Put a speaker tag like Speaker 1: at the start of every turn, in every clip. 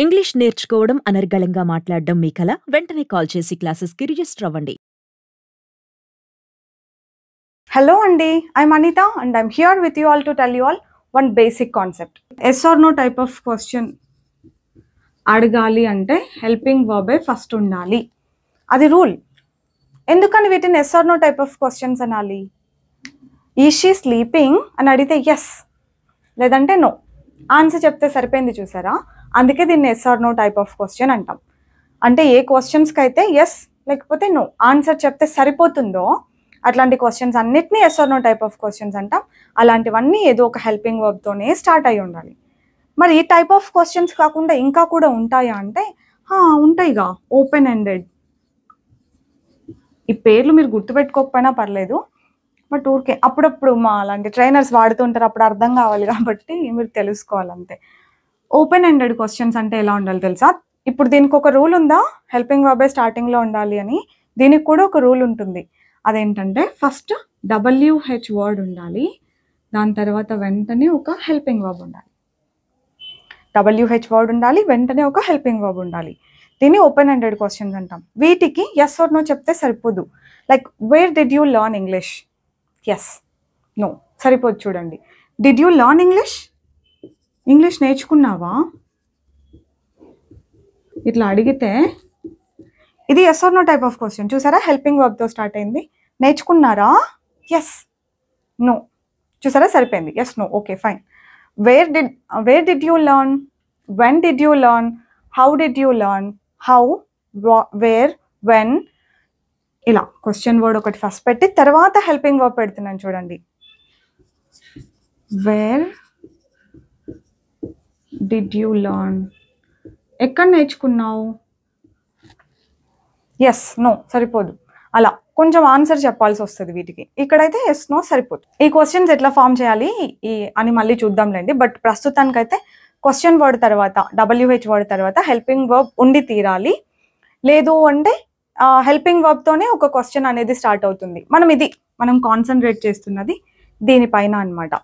Speaker 1: English నేర్చుకోవడం అనర్గళంగా మాట్లాడడం మీ కల వెంటనే కాల్ చేసి క్లాసెస్కి రిజిస్టర్ అవ్వండి.
Speaker 2: Hello Andy, I'm Anita and I'm here with you all to tell you all one basic concept. Yes or no type of question అడగాలి అంటే హెల్పింగ్ వర్బే ఫస్ట్ ఉండాలి. అది రూల్. ఎందుకని వీటిని yes or no type of questions అనాలి? Is she sleeping అని అడిగితే ఎస్, లేదంటే నో ఆన్సర్ చెప్తే సరిపోయింది, చూసారా? అందుకే దీన్ని yes or no type of question అంటాం. అంటే ఏ క్వశ్చన్స్కి అయితే ఎస్ లేకపోతే నో ఆన్సర్ చెప్తే సరిపోతుందో అట్లాంటి క్వశ్చన్స్ అన్నిటినీ yes or no type of questions అంటాం. అలాంటివన్నీ ఏదో ఒక హెల్పింగ్ వర్బ్తోనే స్టార్ట్ అయి ఉండాలి. మరి ఈ టైప్ ఆఫ్ క్వశ్చన్స్ కాకుండా ఇంకా కూడా ఉంటాయా అంటే ఉంటాయిగా. ఓపెన్ ఎండెడ్, ఈ పేర్లు మీరు గుర్తుపెట్టుకోకపోయినా పర్లేదు, బట్ ఊరికే అప్పుడప్పుడు మా అలాంటి ట్రైనర్స్ వాడుతుంటారు, అప్పుడు అర్థం కావాలి కాబట్టి మీరు తెలుసుకోవాలంతే. ఓపెన్ ఎండెడ్ క్వశ్చన్స్ అంటే ఎలా ఉండాలి తెలుసా? ఇప్పుడు దీనికి ఒక రూల్ ఉందా, హెల్పింగ్ వర్బే స్టార్టింగ్లో ఉండాలి అని. దీనికి కూడా ఒక రూల్ ఉంటుంది. అదేంటంటే ఫస్ట్ WH వర్డ్ ఉండాలి, దాని తర్వాత వెంటనే ఒక హెల్పింగ్ వర్బ్ ఉండాలి. WH వర్డ్ ఉండాలి, వెంటనే ఒక హెల్పింగ్ వర్బ్ ఉండాలి. దీన్ని ఓపెన్ ఎండెడ్ క్వశ్చన్స్ అంటాం. వీటికి ఎస్ ఆర్ నో చెప్తే సరిపోదు. Like where did you learn English? Yes, no సరిపోదు. చూడండి, did you learn English? English నేర్చుకున్నావా? ఇట్లా అడిగితే ఇది yes or no type of question. చూసారా, హెల్పింగ్ వర్బ్తో స్టార్ట్ అయింది. నేర్చుకున్నారా? Yes, no. చూసారా, సరిపోయింది. Yes, no, okay, fine. Where did you learn? When did you learn? How did you learn? How, where, when, ఇలా క్వశ్చన్ వర్డ్ ఒకటి first పెట్టి తర్వాత హెల్పింగ్ వర్బ్ పెడుతున్నాను. చూడండి, వేర్ డిడ్ యూ లర్న్? ఎక్కడ నేర్చుకున్నావు? ఎస్, నో సరిపోదు. అలా కొంచెం ఆన్సర్ చెప్పాల్సి వస్తుంది వీటికి. ఇక్కడైతే ఎస్, నో సరిపోదు. ఈ క్వశ్చన్స్ ఎట్లా ఫామ్ చేయాలి అని మళ్ళీ చూద్దాంలేండి. బట్ ప్రస్తుతానికైతే క్వశ్చన్ వర్డ్ తర్వాత WH వర్డ్ తర్వాత హెల్పింగ్ వర్బ్ ఉండి తీరాలి. లేదు అంటే హెల్పింగ్ వర్బ్తోనే ఒక క్వశ్చన్ అనేది స్టార్ట్ అవుతుంది. మనం కాన్సన్ట్రేట్ చేస్తున్నది దీనిపైన అనమాట.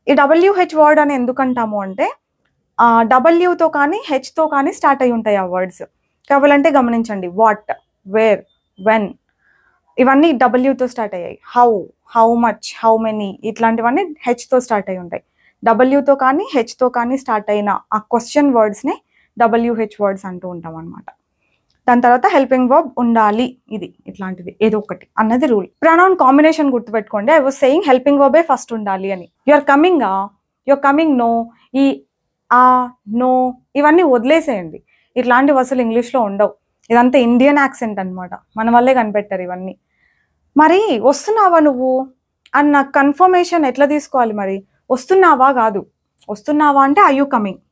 Speaker 2: ఈ WH వర్డ్ అని ఎందుకంటాము అంటే Wతో కానీ హెచ్తో కానీ స్టార్ట్ అయి ఉంటాయి ఆ వర్డ్స్. కావాలంటే గమనించండి, వాట్, వేర్, వెన్, ఇవన్నీ Wతో స్టార్ట్ అయ్యాయి. హౌ మచ్, హౌ మెనీ, ఇట్లాంటివన్నీ హెచ్తో స్టార్ట్ అయి ఉంటాయి. Wతో కానీ హెచ్తో కానీ స్టార్ట్ అయిన ఆ క్వశ్చన్ వర్డ్స్ని WH వర్డ్స్ అంటూ ఉంటాం అనమాట. దాని తర్వాత హెల్పింగ్ వర్బ్ ఉండాలి. ఇది ఇట్లాంటిది ఏదో ఒకటి అన్నది రూల్. ప్రొనౌన్ కాంబినేషన్ గుర్తుపెట్టుకోండి. ఐ వాజ్ సేయింగ్ హెల్పింగ్ వర్బే ఫస్ట్ ఉండాలి అని. యూఆర్ కమింగ్, నో, ఈ నో ఇవన్నీ వదిలేసేయండి. ఇట్లాంటివి అసలు ఇంగ్లీష్లో ఉండవు. ఇదంతా ఇండియన్ యాక్సెంట్ అనమాట. మన వల్లే కనిపెట్టారు ఇవన్నీ. మరి వస్తున్నావా నువ్వు అన్న కన్ఫర్మేషన్ ఎట్లా తీసుకోవాలి? మరి వస్తున్నావా కాదు, వస్తున్నావా అంటే ఐ యూ కమింగ్.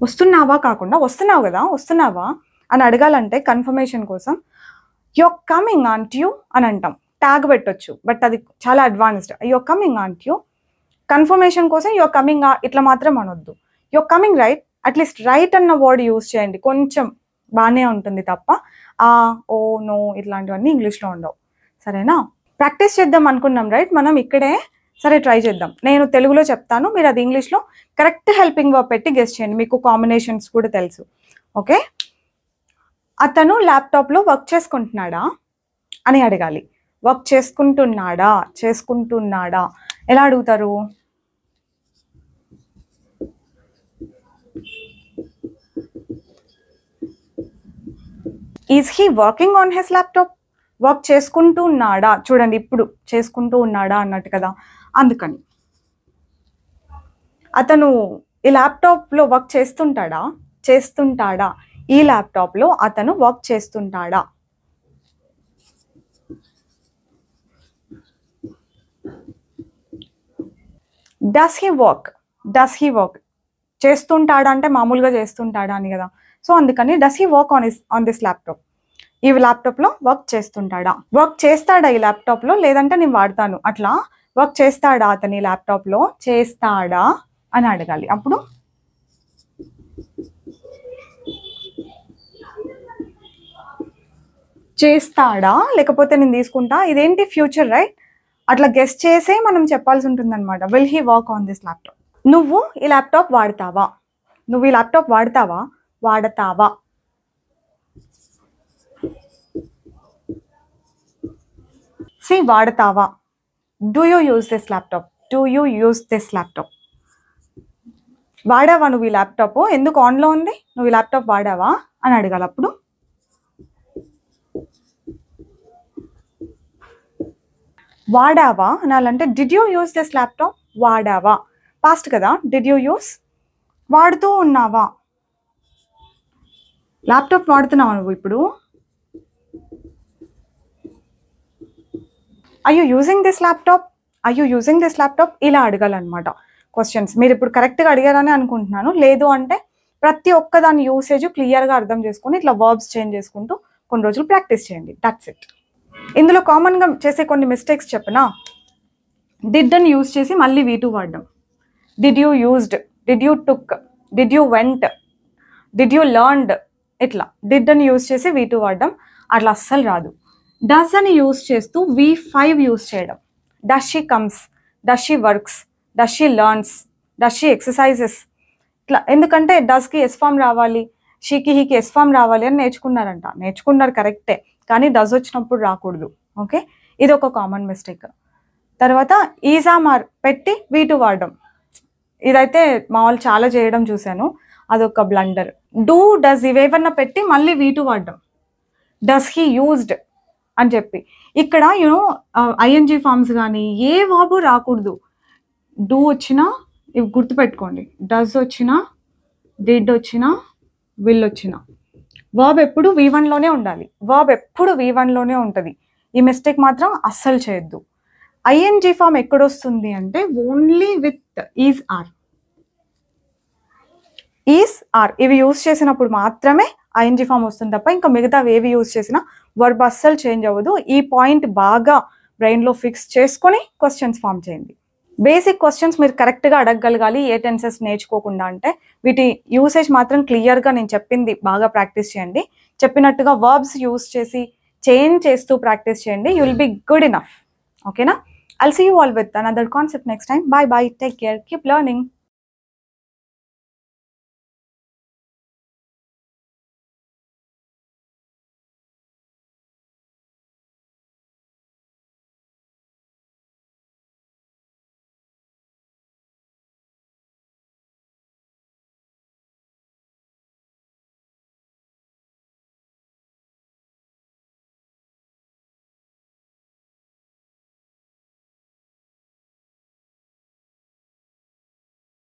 Speaker 2: వస్తున్నావా కాకుండా వస్తున్నావు కదా, వస్తున్నావా అని అడగాలంటే కన్ఫర్మేషన్ కోసం యువర్ కమింగ్ ఆంట్ యూ అని అంటాం. ట్యాగ్ పెట్టొచ్చు, బట్ అది చాలా advanced. Your coming aunt you. Confirmation కోసం యువర్ కమింగ్ ఇట్లా మాత్రం అనొద్దు. Your coming right, at least right అన్న వర్డ్ యూజ్ చేయండి, కొంచెం బాగానే ఉంటుంది తప్ప ఓ, నో ఇట్లాంటివన్నీ ఇంగ్లీష్లో ఉండవు. సరేనా? ప్రాక్టీస్ చేద్దాం అనుకున్నాం రైట్ మనం ఇక్కడే. సరే, ట్రై చేద్దాం. నేను తెలుగులో చెప్తాను, మీరు అది ఇంగ్లీష్లో కరెక్ట్ హెల్పింగ్ వర్బ్ పెట్టి గెస్ చేయండి. మీకు కాంబినేషన్స్ కూడా తెలుసు. ఓకే, అతను ల్యాప్టాప్లో వర్క్ చేసుకుంటున్నాడా అని అడగాలి. వర్క్ చేసుకుంటున్నాడా ఎలా అడుగుతారు? Is he working on his laptop? Work చేసుకుంటూ ఉన్నాడా? చూడండి, ఇప్పుడు చేసుకుంటూ ఉన్నాడా అన్నట్టు కదా. అందుకని అతను ఈ ల్యాప్టాప్లో వర్క్ చేస్తుంటాడా? ఈ ల్యాప్టాప్లో అతను వర్క్ చేస్తుంటాడా? Does he work? చేస్తుంటాడా అంటే మామూలుగా చేస్తుంటాడా అని కదా. సో అందుకని does he work on this laptop? ఈ ల్యాప్టాప్లో వర్క్ చేస్తుంటాడా? వర్క్ చేస్తాడా ఈ ల్యాప్టాప్లో? లేదంటే నేను వాడతాను అట్లా. వర్క్ చేస్తాడా అతని ల్యాప్టాప్లో? చేస్తాడా అని అడగాలి. అప్పుడు చేస్తాడా, లేకపోతే నేను తీసుకుంటా, ఇదేంటి ఫ్యూచర్ రైట్, అట్లా గెస్ చేసే మనం చెప్పాల్సి ఉంటుందన్నమాట. Will he work on this laptop? నువ్వు ఈ ల్యాప్టాప్ వాడతావా? నువ్వు ఈ ల్యాప్టాప్ వాడతావా, వాడతావా. సి వాడతావా. Do you use this laptop, do you use this laptop. వాడావా నువ్వు ఈ ల్యాప్టాప్, ఎందుకు ఆన్లో ఉంది, నువ్వు ఈ ల్యాప్టాప్ వాడావా అని అడగాలి. అప్పుడు వాడావా అనాలంటే did you use this laptop, వాడావా. పాస్ట్ కదా, డిడ్ యూ యూజ్. వాడుతూ ఉన్నావా, ల్యాప్టాప్ వాడుతున్నావా నువ్వు ఇప్పుడు. I you using this laptop, I you using this laptop, ఇలా అడగాలన్నమాట క్వశ్చన్స్. మీరు ఇప్పుడు కరెక్ట్గా అడిగారని అనుకుంటున్నాను. లేదు అంటే ప్రతి ఒక్క దాని యూసేజ్ క్లియర్గా అర్థం చేసుకుని ఇట్లా వర్బ్స్ చేంజ్ చేసుకుంటూ కొన్ని రోజులు ప్రాక్టీస్ చేయండి. That's it. ఇందులో కామన్గా చేసే కొన్ని మిస్టేక్స్ చెప్పనా. డిడ్ అని యూజ్ చేసి మళ్ళీ V2 వాడడం. Did you used, did you took, did you went, did you learned, ఇట్లా డిడ్ అని యూజ్ చేసి V2 వాడడం అట్లా అస్సలు రాదు. డస్ అని యూజ్ చేస్తూ V5 యూజ్ చేయడం. Does she comes, does she works, does she learns, does she exercises, ఇట్లా. ఎందుకంటే డస్కి ఎస్ ఫామ్ రావాలి, షీకి హీకి ఎస్ ఫామ్ రావాలి అని నేర్చుకున్నారంట. నేర్చుకున్నారు కరెక్టే, కానీ డస్ వచ్చినప్పుడు రాకూడదు. ఓకే, ఇది ఒక కామన్ మిస్టేక్. తర్వాత ఈజామార్ పెట్టి V2 వాడడం, ఇదైతే మా వాళ్ళు చాలా చేయడం చూశాను, అదొక బ్లండర్. డూ డస్ ఇవేవన్నా పెట్టి మళ్ళీ V2 వాడడం. డస్ హీ యూజ్డ్ అని చెప్పి ఇక్కడ యూనో ఐఎన్జీ ఫార్మ్స్ కానీ ఏ వర్బ్ రాకూడదు. డూ వచ్చినా ఇవి గుర్తుపెట్టుకోండి, డస్ వచ్చినా, డిడ్ వచ్చినా, విల్ వచ్చినా వర్బ్ ఎప్పుడు V1లోనే ఉండాలి. వర్బ్ ఎప్పుడు V1లోనే ఉంటుంది. ఈ మిస్టేక్ మాత్రం అస్సలు చేయొద్దు. ఐఎన్జీ ఫామ్ ఎక్కడొస్తుంది అంటే only with is are, is are ఇవి యూజ్ చేసినప్పుడు మాత్రమే ఐఎన్జీ ఫామ్ వస్తుంది తప్ప ఇంకా మిగతా ఏవి యూజ్ చేసినా వర్బ్ అస్సలు చేంజ్ అవ్వదు. ఈ పాయింట్ బాగా బ్రెయిన్లో ఫిక్స్ చేసుకొని క్వశ్చన్స్ ఫామ్ చేయండి. బేసిక్ క్వశ్చన్స్ మీరు కరెక్ట్గా అడగగలగాలి ఏ టెన్సెస్ నేర్చుకోకుండా. అంటే వీటి యూసేజ్ మాత్రం క్లియర్గా నేను చెప్పింది బాగా ప్రాక్టీస్ చేయండి. చెప్పినట్టుగా వర్బ్స్ యూజ్ చేసి చేంజ్ చేస్తూ ప్రాక్టీస్ చేయండి. You will be good enough. ఓకేనా? I'll see you all with another concept next time. Bye bye. Take care. Keep learning.